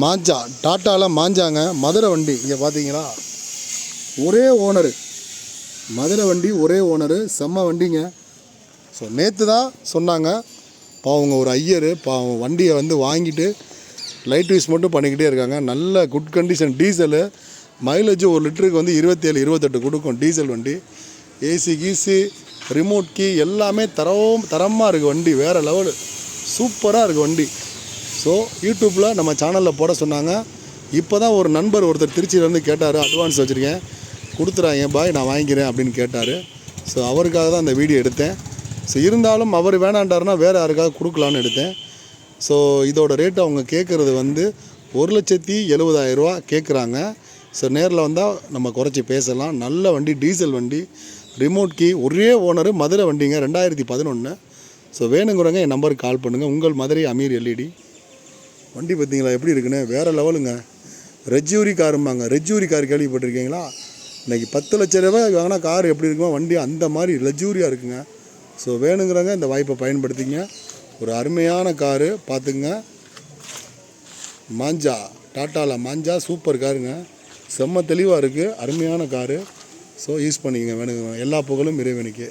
மாஞ்சா டாட்டாவில் மாஞ்சாங்க மதுரை வண்டி. இங்கே பார்த்தீங்களா, ஒரே ஓனரு, மதுரை வண்டி ஒரே ஓனரு, செம்ம வண்டிங்க. ஸோ நேற்று தான் சொன்னாங்க. பாவங்க ஒரு ஐயர் பாவம் வண்டியை வந்து வாங்கிட்டு லைட் யூஸ் மட்டும் பண்ணிக்கிட்டே இருக்காங்க. நல்ல குட் கண்டிஷன் டீசலு, மைலேஜ் 1 லிட்டருக்கு வந்து 27 28 கொடுக்கும் டீசல் வண்டி. ஏசி கீசி ரிமோட் கீ எல்லாமே தரமாக இருக்குது வண்டி, வேறு லெவலு, சூப்பராக இருக்குது வண்டி. ஸோ யூடியூப்பில் நம்ம சேனலில் போட சொன்னாங்க. இப்போ தான் ஒரு நண்பர் ஒருத்தர் திருச்சியிலேருந்து கேட்டார், அட்வான்ஸ் வச்சுருக்கேன் கொடுத்துறாங்க பாய் நான் வாங்கிக்கிறேன் அப்படின்னு கேட்டார். ஸோ அவருக்காக தான் அந்த வீடியோ எடுத்தேன். ஸோ இருந்தாலும் அவர் வேணாண்டாருன்னா வேறு யாருக்காக கொடுக்கலான்னு எடுத்தேன். ஸோ இதோட ரேட்டு அவங்க கேட்குறது வந்து 1,70,70,000 ரூபா கேட்குறாங்க. ஸோ நேரில் வந்தால் நம்ம குறைச்சி பேசலாம். நல்ல வண்டி, டீசல் வண்டி, ரிமோட் கீ, ஒரே ஓனரு, மதுரை வண்டிங்க, 2011. ஸோ வேணுங்கிறவங்க என் நம்பருக்கு கால் பண்ணுங்கள். உங்கள் மதுரை அமீர் எல்இடி. வண்டி பார்த்தீங்களா எப்படி இருக்குன்னு, வேறு லெவலுங்க. ரெஜ்யூரி காரும்பாங்க, ரெஜ்யூரி கார் கேள்விப்பட்டிருக்கீங்களா? இன்றைக்கி 10 லட்ச ரூபாய் வாங்கினா கார் எப்படி இருக்குமோ வண்டி அந்த மாதிரி லக்ஸூரியாக இருக்குங்க. ஸோ வேணுங்கிறவங்க இந்த வாய்ப்பை பயன்படுத்திங்க. ஒரு அருமையான காரு பார்த்துங்க. மாஞ்சா, டாட்டாவில் மாஞ்சா சூப்பர் காருங்க, செம்ம தெளிவாக இருக்குது, அருமையான காரு. ஸோ யூஸ் பண்ணிக்கங்க. வேணுங்க. எல்லா புகழும் இறைவனுக்கு.